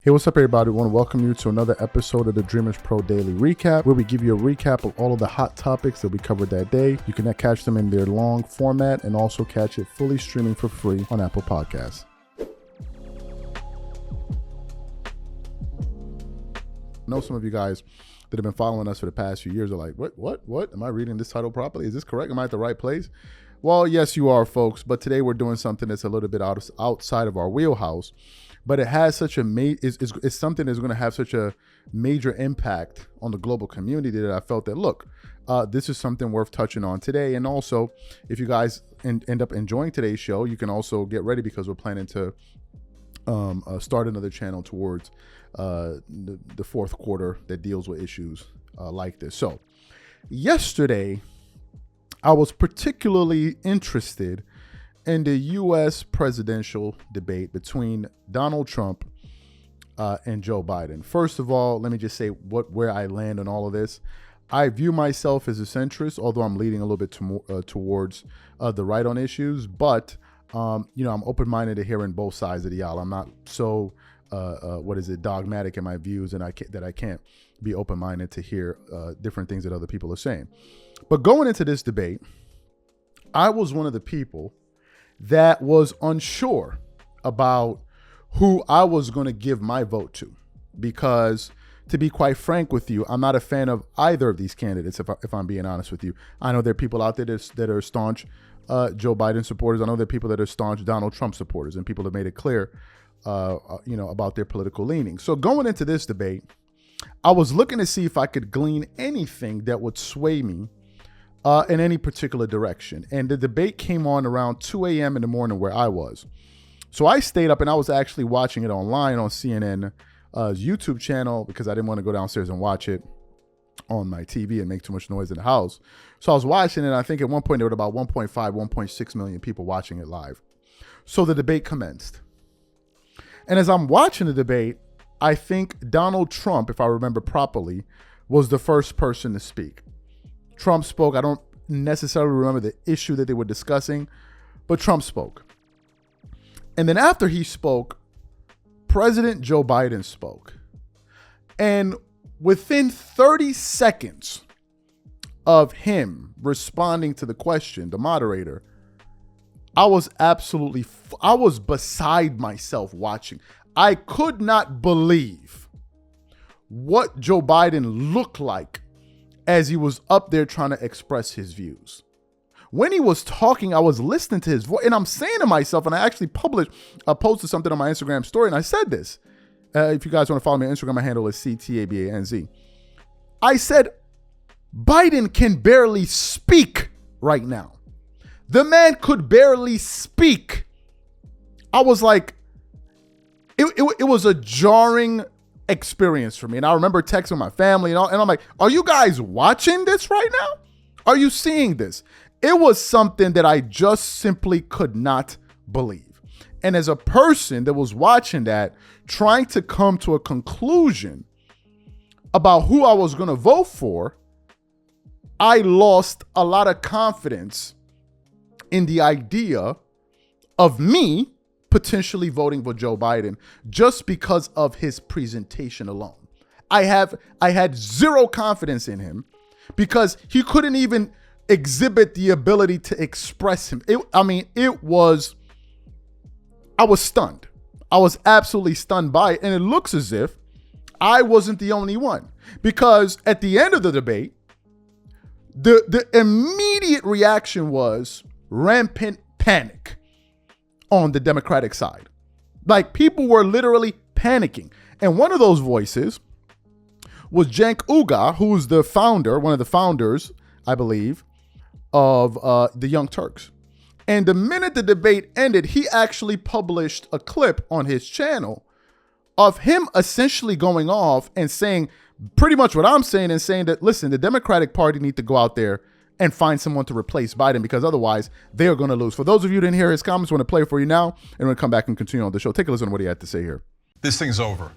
Hey, what's up, everybody? I want to welcome you to another episode of the Dreamerspro Daily Recap, where we give you a recap of all of the hot topics that we covered that day. You can catch them in their long format and also catch it fully streaming for free on Apple Podcasts. I know some of you guys that have been following us for the past few years are like, what? Am I reading this title properly? Is this correct? Am I at the right place? Well, yes, you are, folks. But today we're doing something that's a little bit outside of our wheelhouse. But it has such a it's something that's going to have such a major impact on the global community that I felt that, look, this is something worth touching on today. And also, if you guys end up enjoying today's show, you can also get ready because we're planning to start another channel towards the fourth quarter that deals with issues like this. So yesterday, I was particularly interested in the U.S. presidential debate between Donald Trump and Joe Biden. First of all, let me just say where I land on all of this. I view myself as a centrist, although I'm leaning a little bit towards the right on issues. But I'm open-minded to hearing both sides of the aisle. I'm not so dogmatic in my views, and that I can't be open-minded to hear different things that other people are saying. But going into this debate, I was one of the people that was unsure about who I was going to give my vote to, because to be quite frank with you, I'm not a fan of either of these candidates, if I'm being honest with you. I know there are people out there that are staunch Joe Biden supporters. I know there are people that are staunch Donald Trump supporters, and people have made it clear about their political leanings. So going into this debate, I was looking to see if I could glean anything that would sway me in any particular direction. And the debate came on around 2 a.m. in the morning where I was. So I stayed up and I was actually watching it online on CNN's YouTube channel because I didn't want to go downstairs and watch it on my TV and make too much noise in the house. So I was watching it. And I think at one point there were about 1.5, 1.6 million people watching it live. So the debate commenced. And as I'm watching the debate, I think Donald Trump, if I remember properly, was the first person to speak. Trump spoke. I don't necessarily remember the issue that they were discussing, but Trump spoke. And then after he spoke, President Joe Biden spoke. And within 30 seconds of him responding to the question, the moderator, I was beside myself watching. I could not believe what Joe Biden looked like as he was up there trying to express his views. When he was talking, I was listening to his voice, and I'm saying to myself, and I actually posted something on my Instagram story, and I said this. If you guys want to follow me on Instagram, my handle is CTABANZ. I said, Biden can barely speak right now. The man could barely speak. I was like, it was a jarring experience for me. And I remember texting my family and I'm like, are you guys watching this right now? Are you seeing this? It was something that I just simply could not believe. And as a person that was watching that, trying to come to a conclusion about who I was going to vote for, I lost a lot of confidence in the idea of me potentially voting for Joe Biden just because of his presentation alone. I had zero confidence in him because he couldn't even exhibit the ability to express him. I was stunned. I was absolutely stunned by it. And it looks as if I wasn't the only one, because at the end of the debate, the immediate reaction was rampant panic on the Democratic side. Like, people were literally panicking. And one of those voices was Cenk Uygur, who's one of the founders, I believe, of the Young Turks. And the minute the debate ended, he actually published a clip on his channel of him essentially going off and saying pretty much what I'm saying, and saying that, listen, the Democratic Party need to go out there and find someone to replace Biden, because otherwise they're going to lose. For those of you who didn't hear his comments, I want to play it for you now, and we're going to come back and continue on the show. Take a listen to what he had to say here. This thing's over.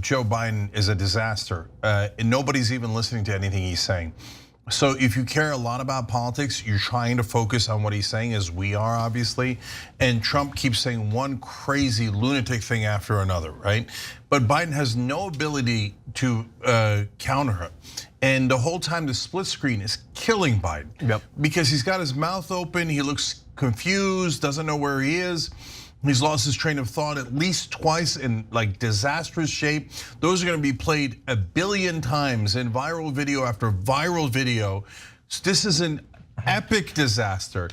Joe Biden is a disaster. And nobody's even listening to anything he's saying. So if you care a lot about politics, you're trying to focus on what he's saying, as we are obviously. And Trump keeps saying one crazy lunatic thing after another, right? But Biden has no ability to counter him. And the whole time the split screen is killing Biden. Yep. Because he's got his mouth open, he looks confused, doesn't know where he is. He's lost his train of thought at least twice in like disastrous shape. Those are gonna be played 1 billion times in viral video after viral video. This is an epic disaster.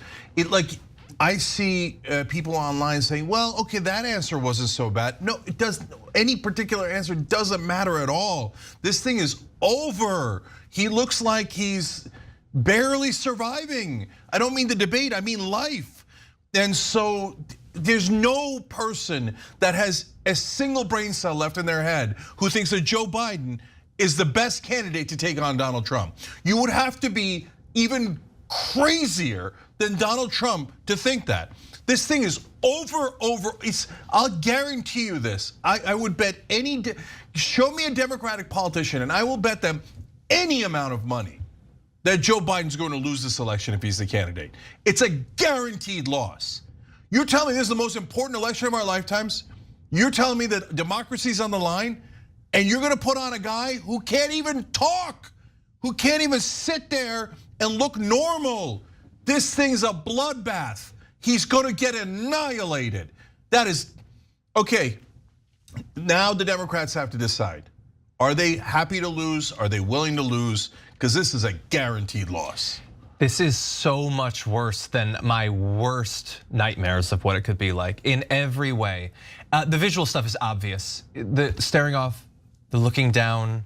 I see people online saying, well, okay, that answer wasn't so bad. No, it doesn't. Any particular answer doesn't matter at all. This thing is over. He looks like he's barely surviving. I don't mean the debate, I mean life. And so there's no person that has a single brain cell left in their head who thinks that Joe Biden is the best candidate to take on Donald Trump. You would have to be even crazier than Donald Trump to think that. This thing is over. I'll guarantee you this. I would bet show me a Democratic politician and I will bet them any amount of money that Joe Biden's going to lose this election if he's the candidate. It's a guaranteed loss. You're telling me this is the most important election of our lifetimes? You're telling me that democracy's on the line and you're gonna put on a guy who can't even talk, who can't even sit there and look normal. This thing's a bloodbath. He's gonna get annihilated. That is, okay, now the Democrats have to decide. Are they happy to lose? Are they willing to lose? Because this is a guaranteed loss. This is so much worse than my worst nightmares of what it could be like in every way. The visual stuff is obvious. The staring off, the looking down,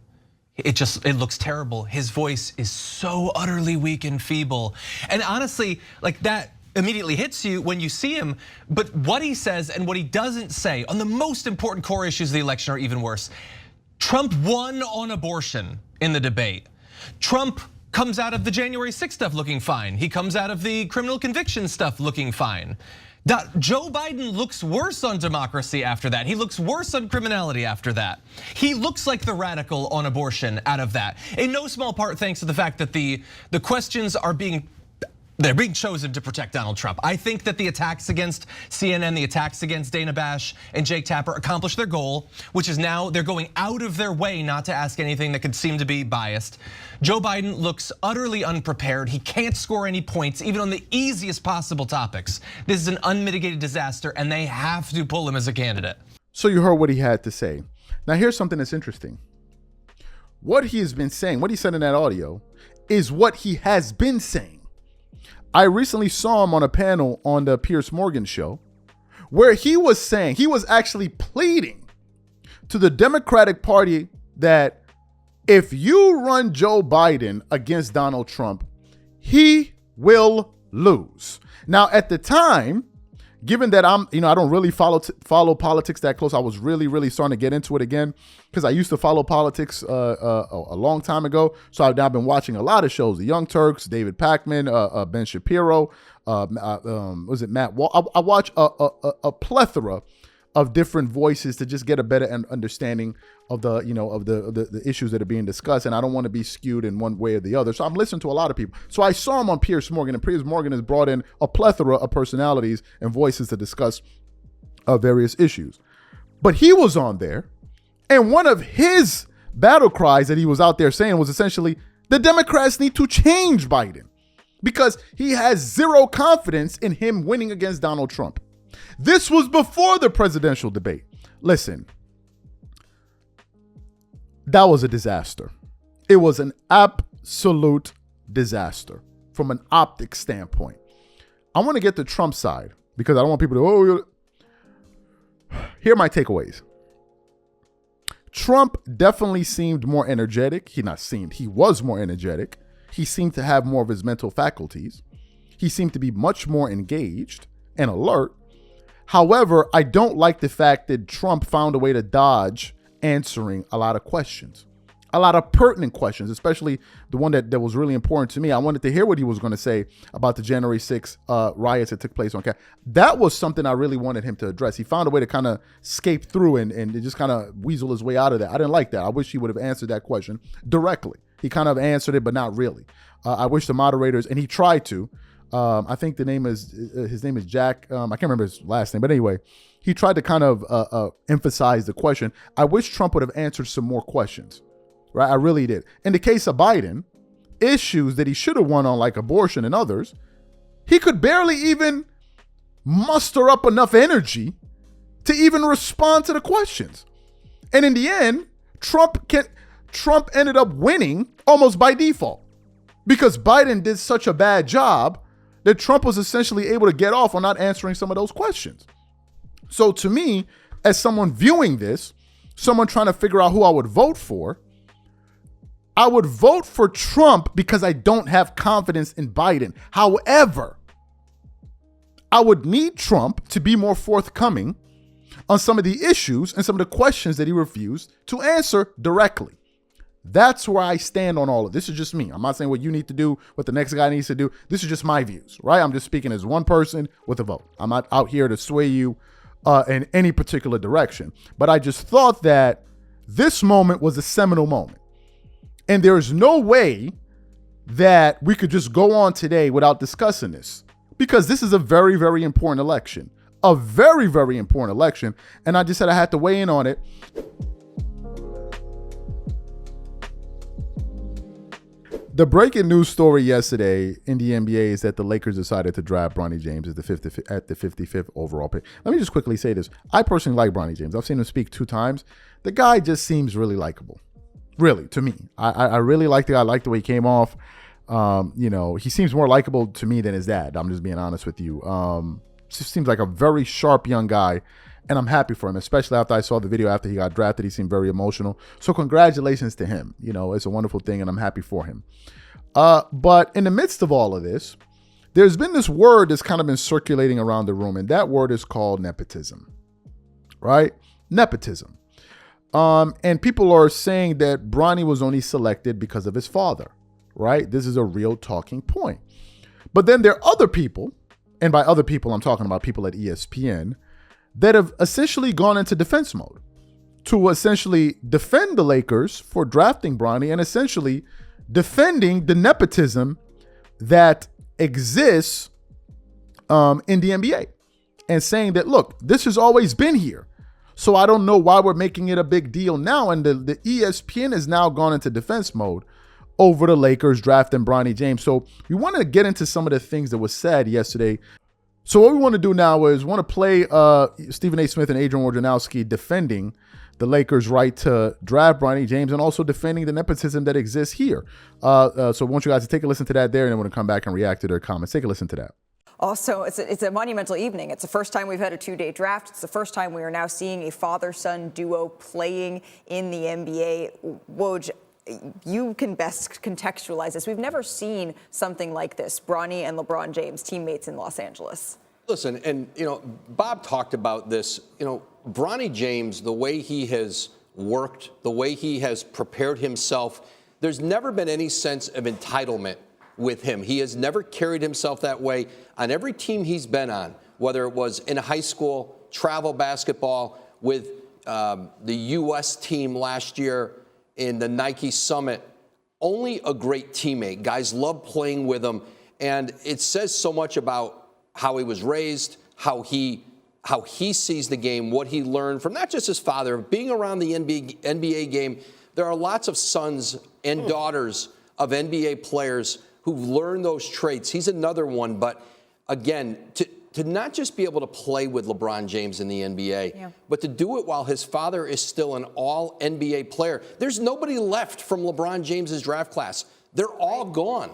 it looks terrible. His voice is so utterly weak and feeble. And honestly, like that immediately hits you when you see him, but what he says and what he doesn't say on the most important core issues of the election are even worse. Trump won on abortion in the debate. Trump comes out of the January 6th stuff looking fine. He comes out of the criminal conviction stuff looking fine. Joe Biden looks worse on democracy after that. He looks worse on criminality after that. He looks like the radical on abortion out of that. In no small part thanks to the fact that the questions are being chosen to protect Donald Trump. I think that the attacks against CNN, the attacks against Dana Bash and Jake Tapper accomplished their goal, which is now they're going out of their way not to ask anything that could seem to be biased. Joe Biden looks utterly unprepared. He can't score any points, even on the easiest possible topics. This is an unmitigated disaster and they have to pull him as a candidate. So you heard what he had to say. Now here's something that's interesting. What he has been saying, what he said in that audio, is what he has been saying. I recently saw him on a panel on the Piers Morgan show where he was saying, he was actually pleading to the Democratic Party that if you run Joe Biden against Donald Trump, he will lose. Now, at the time, given that I don't really follow politics that close, I was really starting to get into it again because I used to follow politics a long time ago. So I've now been watching a lot of shows: The Young Turks, David Pakman, Ben Shapiro, was it Matt Wall? I watch a plethora of different voices to just get a better understanding of the issues that are being discussed, and I don't want to be skewed in one way or the other. So I'm listening to a lot of people. So I saw him on Piers Morgan, and Piers Morgan has brought in a plethora of personalities and voices to discuss various issues. But he was on there, and one of his battle cries that he was out there saying was essentially, the Democrats need to change Biden because he has zero confidence in him winning against Donald Trump. This was before the presidential debate. Listen, that was a disaster. It was an absolute disaster from an optic standpoint. I want to get to Trump's side because I don't want people to, here are my takeaways. Trump definitely seemed more energetic. He was more energetic. He seemed to have more of his mental faculties. He seemed to be much more engaged and alert. However, I don't like the fact that Trump found a way to dodge answering a lot of questions, a lot of pertinent questions, especially the one that was really important to me. I wanted to hear what he was going to say about the January 6th riots that took place on Capitol. That was something I really wanted him to address. He found a way to kind of escape through and just kind of weasel his way out of that. I didn't like that. I wish he would have answered that question directly. He kind of answered it, but not really. I wish the moderators, and he tried to. I think his name is Jack. I can't remember his last name, but anyway, he tried to kind of emphasize the question. I wish Trump would have answered some more questions, right? I really did. In the case of Biden, issues that he should have won on, like abortion and others, he could barely even muster up enough energy to even respond to the questions. And in the end, Trump ended up winning almost by default because Biden did such a bad job that Trump was essentially able to get off on not answering some of those questions. So to me, as someone viewing this, someone trying to figure out who I would vote for Trump because I don't have confidence in Biden. However, I would need Trump to be more forthcoming on some of the issues and some of the questions that he refused to answer directly. That's where I stand on all of this. This is just me. I'm not saying what you need to do, what the next guy needs to do. This is just my views, right? I'm just speaking as one person with a vote. I'm not out here to sway you in any particular direction. But I just thought that this moment was a seminal moment. And there's no way that we could just go on today without discussing this, because this is a very, very important election. A very, very important election. And I just said I had to weigh in on it. The breaking news story yesterday in the NBA is that the Lakers decided to draft Bronny James at the 55th overall pick. Let me just quickly say this. I personally like Bronny James. I've seen him speak 2 times. The guy just seems really likable. Really, to me. I really like the guy. I like the way he came off. He seems more likable to me than his dad. I'm just being honest with you. Just seems like a very sharp young guy. And I'm happy for him, especially after I saw the video after he got drafted. He seemed very emotional. So congratulations to him. It's a wonderful thing, and I'm happy for him. But in the midst of all of this, there's been this word that's kind of been circulating around the room, and that word is called nepotism, right? Nepotism. And people are saying that Bronny was only selected because of his father, right? This is a real talking point. But then there are other people, and by other people, I'm talking about people at ESPN, that have essentially gone into defense mode to essentially defend the Lakers for drafting Bronny and essentially defending the nepotism that exists in the NBA and saying that, look, this has always been here. So I don't know why we're making it a big deal now. And the ESPN has now gone into defense mode over the Lakers drafting Bronny James. So we want to get into some of the things that was said yesterday. So what we want to do now is want to play Stephen A. Smith and Adrian Wojnarowski defending the Lakers' right to draft Bronny James and also defending the nepotism that exists here. So I want you guys to take a listen to that there, and then we're going to come back and react to their comments. Take a listen to that. Also, it's a monumental evening. It's the first time we've had a 2-day draft. It's the first time we are now seeing a father-son duo playing in the NBA. Woj, you can best contextualize this. We've never seen something like this. Bronny and LeBron James, teammates in Los Angeles. Listen, and Bob talked about this. Bronny James, the way he has worked, the way he has prepared himself, there's never been any sense of entitlement with him. He has never carried himself that way on every team he's been on, whether it was in high school, travel basketball, with the U.S. team last year in the Nike Summit. Only a great teammate. Guys love playing with him. And it says so much about how he was raised, how he sees the game, what he learned from not just his father, being around the NBA game. There are lots of sons and daughters of NBA players who've learned those traits. He's another one. But again, to not just be able to play with LeBron James in the NBA, but to do it while his father is still an all-NBA player. There's nobody left from LeBron James's draft class. They're all gone.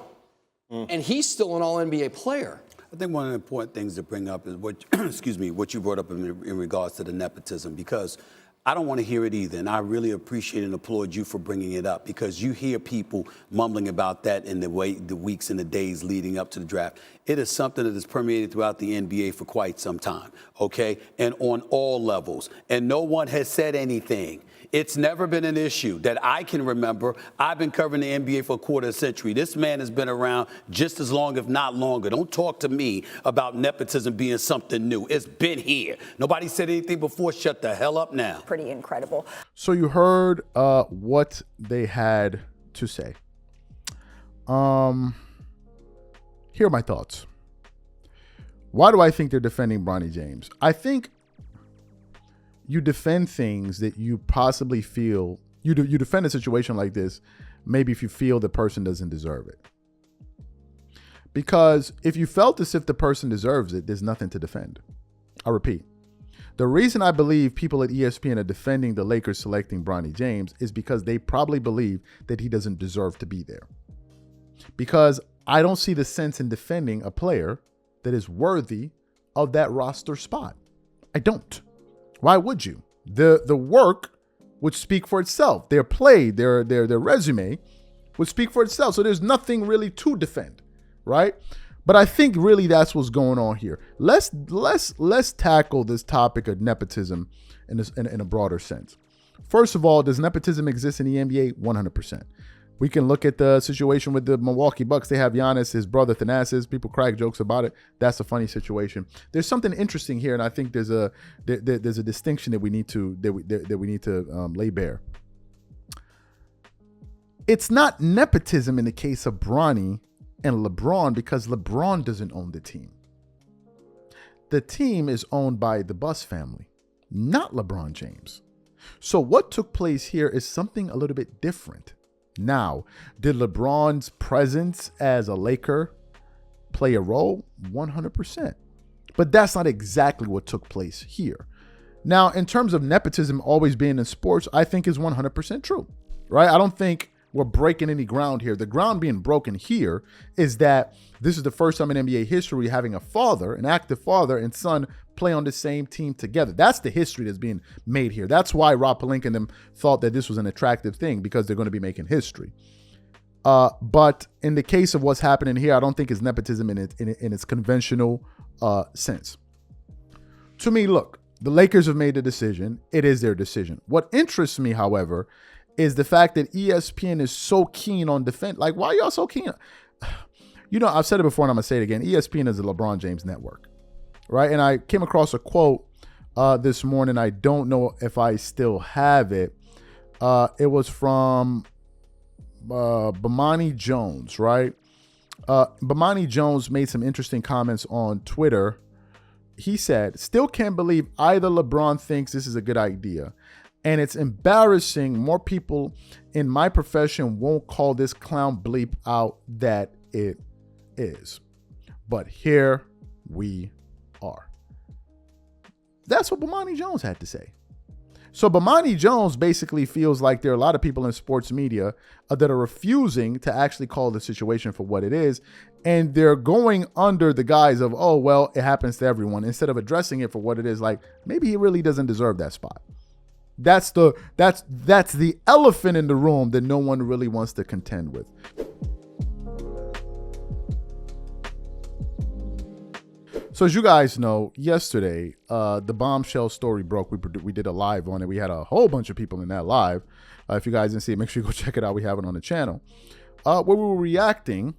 And he's still an all-NBA player. I think one of the important things to bring up is what, what you brought up in regards to the nepotism, because I don't want to hear it either. And I really appreciate and applaud you for bringing it up, because you hear people mumbling about that in the weeks and the days leading up to the draft. It is something that has permeated throughout the NBA for quite some time, okay? And on all levels. And no one has said anything. It's never been an issue that I can remember. I've been covering the NBA for a quarter century. This man has been around just as long, if not longer. Don't talk to me about nepotism being something new. It's been here. Nobody said anything before. Shut the hell up now. Pretty incredible. So you heard what they had to say, Here are my thoughts. Why do I think they're defending Bronny James? I think you defend things that you possibly feel, you defend a situation like this, maybe if you feel the person doesn't deserve it. Because if you felt as if the person deserves it, there's nothing to defend. I repeat, the reason I believe people at ESPN are defending the Lakers selecting Bronny James is because they probably believe that he doesn't deserve to be there. Because I don't see the sense in defending a player that is worthy of that roster spot. I don't. Why would you? The work would speak for itself. Their play, their resume would speak for itself. So there's nothing really to defend, right? But I think really that's what's going on here. Let's tackle this topic of nepotism in a broader sense. First of all, does nepotism exist in the NBA? 100%. We can look at the situation with the Milwaukee Bucks. They have Giannis, his brother Thanasis. People crack jokes about it. That's a funny situation. There's something interesting here, and I think there's a distinction that we need to lay bare. It's not nepotism in the case of Bronny and LeBron because LeBron doesn't own the team. The team is owned by the Buss family, not LeBron James. So what took place here is something a little bit different. Now, did LeBron's presence as a Laker play a role? 100%. But that's not exactly what took place here. Now, in terms of nepotism always being in sports, I think is 100% true, right? I don't think we're breaking any ground here. The ground being broken here is that this is the first time in NBA history having a father, an active father and son play on the same team together. That's the history that's being made here. That's why Rob Pelinka and them thought that this was an attractive thing, because they're going to be making history. But in the case of what's happening here, I don't think it's nepotism in its conventional sense. To me, look, the Lakers have made the decision. It is their decision. What interests me, however, is the fact that ESPN is so keen on defense. Like, why are y'all so keen? You know, I've said it before and I'm going to say it again. ESPN is a LeBron James network, right? And I came across a quote this morning. I don't know if I still have it. It was from Bronny Jones, right? Bronny Jones made some interesting comments on Twitter. He said, "Still can't believe either LeBron thinks this is a good idea. And it's embarrassing. More people in my profession won't call this clown bleep out that it is. But here we are." That's what Bronny Jones had to say. So Bronny Jones basically feels like there are a lot of people in sports media that are refusing to actually call the situation for what it is. And they're going under the guise of, oh, well, it happens to everyone, instead of addressing it for what it is. Like, maybe he really doesn't deserve that spot. That's the elephant in the room that no one really wants to contend with. So as you guys know, yesterday, the bombshell story broke. We did a live on it. We had a whole bunch of people in that live. If you guys didn't see it, make sure you go check it out. We have it on the channel. Where we were reacting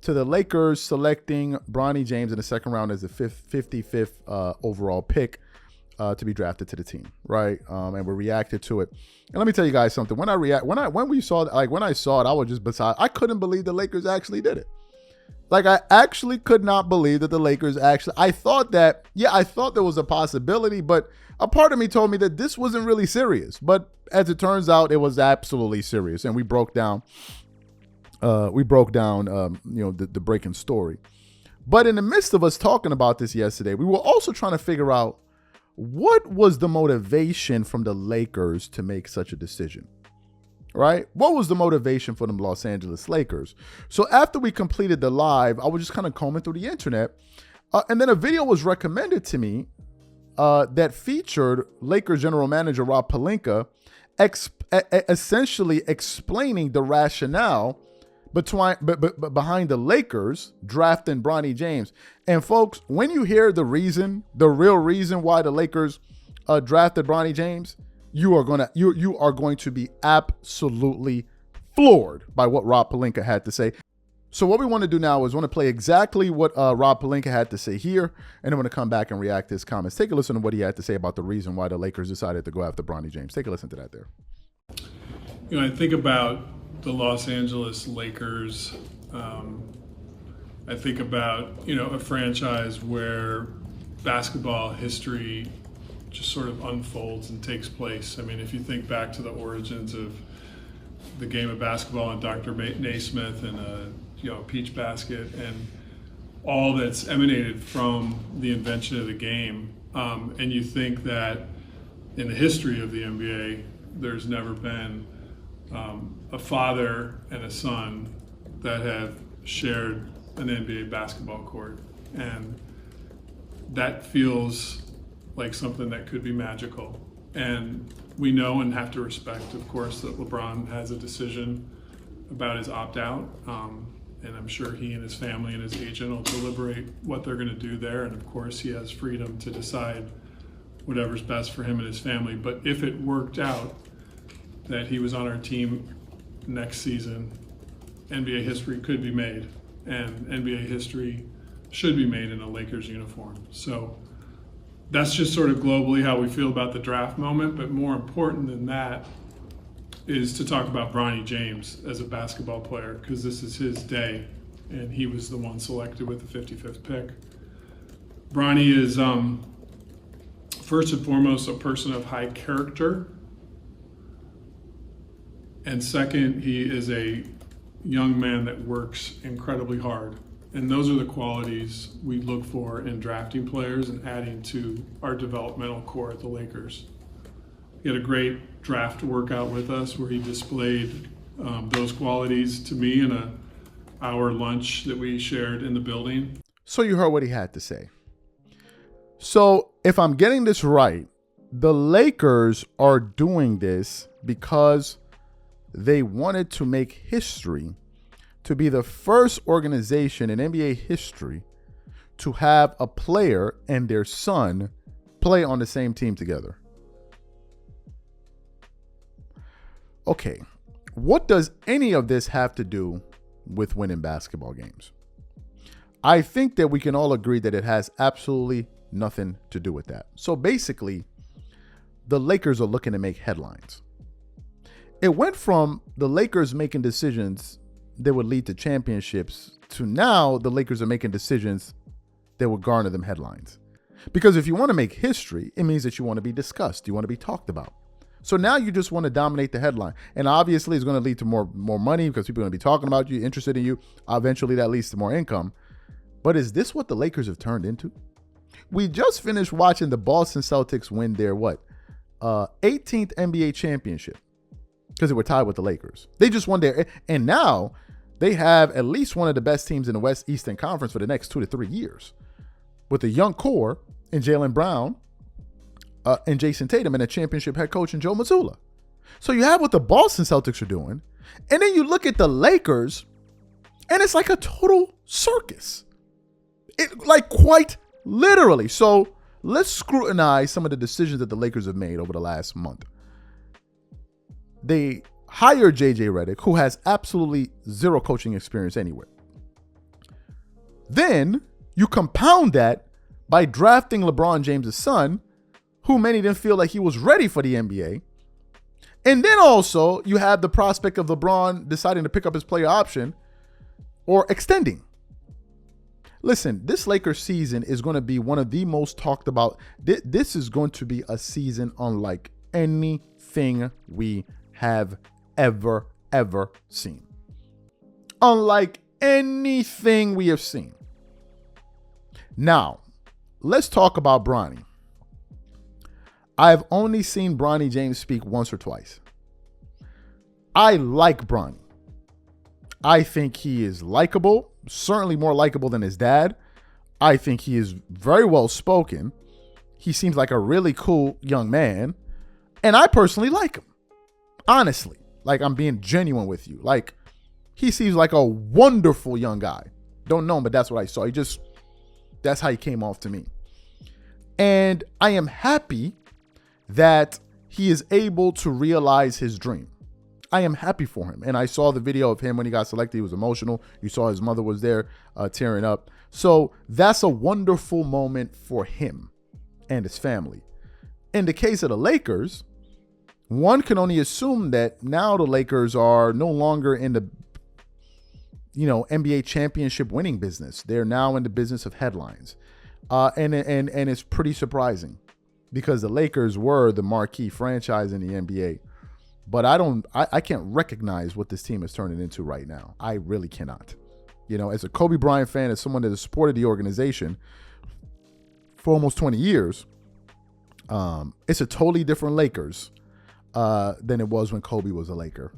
to the Lakers selecting Bronny James in the second round as the 55th overall pick to be drafted to the team, right? And we reacted to it. And let me tell you guys something. When I saw it, I was just beside. I couldn't believe the Lakers actually did it. Like, I actually could not believe that the Lakers actually. I thought there was a possibility, but a part of me told me that this wasn't really serious. But as it turns out, it was absolutely serious, and we broke down. The breaking story. But in the midst of us talking about this yesterday, we were also trying to figure out what was the motivation from the Lakers to make such a decision, right? What was the motivation for the Los Angeles Lakers? So after we completed the live, I was just kind of combing through the internet, and then a video was recommended to me that featured Lakers general manager Rob Pelinka essentially explaining the rationale behind the Lakers drafting Bronny James. And folks, when you hear the real reason why the Lakers drafted Bronny James, you are going to be absolutely floored by what Rob Pelinka had to say. So what we want to do now is want to play exactly what Rob Pelinka had to say here, and then want to come back and react to his comments. Take a listen to what he had to say about the reason why the Lakers decided to go after Bronny James. Take a listen to that there. You know, I think about the Los Angeles Lakers I think about, a franchise where basketball history just sort of unfolds and takes place. I mean, if you think back to the origins of the game of basketball and Dr. Naismith and Peach Basket and all that's emanated from the invention of the game, and you think that in the history of the NBA, there's never been a father and a son that have shared an NBA basketball court, and that feels like something that could be magical. And we know and have to respect, of course, that LeBron has a decision about his opt-out, and I'm sure he and his family and his agent will deliberate what they're going to do there, and of course he has freedom to decide whatever's best for him and his family. But if it worked out that he was on our team next season, NBA history could be made, and NBA history should be made in a Lakers uniform. So that's just sort of globally how we feel about the draft moment, but more important than that is to talk about Bronny James as a basketball player, because this is his day, and he was the one selected with the 55th pick. Bronny is first and foremost a person of high character, and second, he is a young man that works incredibly hard. And those are the qualities we look for in drafting players and adding to our developmental core at the Lakers. He had a great draft workout with us where he displayed those qualities to me in an hour lunch that we shared in the building. So you heard what he had to say. So if I'm getting this right, the Lakers are doing this because they wanted to make history, to be the first organization in NBA history to have a player and their son play on the same team together. Okay, what does any of this have to do with winning basketball games? I think that we can all agree that it has absolutely nothing to do with that. So basically, the Lakers are looking to make headlines. It went from the Lakers making decisions that would lead to championships to now the Lakers are making decisions that would garner them headlines. Because if you want to make history, it means that you want to be discussed. You want to be talked about. So now you just want to dominate the headline. And obviously it's going to lead to more money because people are going to be talking about you, interested in you. Eventually that leads to more income. But is this what the Lakers have turned into? We just finished watching the Boston Celtics win their 18th NBA championship because they were tied with the Lakers. They just won their, and now they have at least one of the best teams in the West Eastern Conference for the next 2 to 3 years with a young core in Jaylen Brown and Jason Tatum and a championship head coach in Joe Mazzulla. So you have what the Boston Celtics are doing, and then you look at the Lakers, and it's like a total circus. It like quite literally. So let's scrutinize some of the decisions that the Lakers have made over the last month. They hired JJ Redick, who has absolutely zero coaching experience anywhere. Then you compound that by drafting LeBron James' son, who many didn't feel like he was ready for the NBA. And then also you have the prospect of LeBron deciding to pick up his player option or extending. Listen, this Lakers season is going to be one of the most talked about. This is going to be a season unlike anything we have ever seen. Unlike anything we have seen. Now, let's talk about Bronny. I've only seen Bronny James speak once or twice. I like Bronny. I think he is likable, certainly more likable than his dad. I think he is very well spoken. He seems like a really cool young man. And I personally like him. Honestly, like I'm being genuine with you. Like he seems like a wonderful young guy. Don't know him, but that's what I saw. That's how he came off to me. And I am happy that he is able to realize his dream. I am happy for him. And I saw the video of him when he got selected. He was emotional. You saw his mother was there tearing up. So that's a wonderful moment for him and his family. In the case of the Lakers, one can only assume that now the Lakers are no longer in NBA championship winning business. They're now in the business of headlines. And it's pretty surprising because the Lakers were the marquee franchise in the NBA. But I can't recognize what this team is turning into right now. I really cannot. As a Kobe Bryant fan, as someone that has supported the organization for almost 20 years, it's a totally different Lakers than it was when Kobe was a Laker.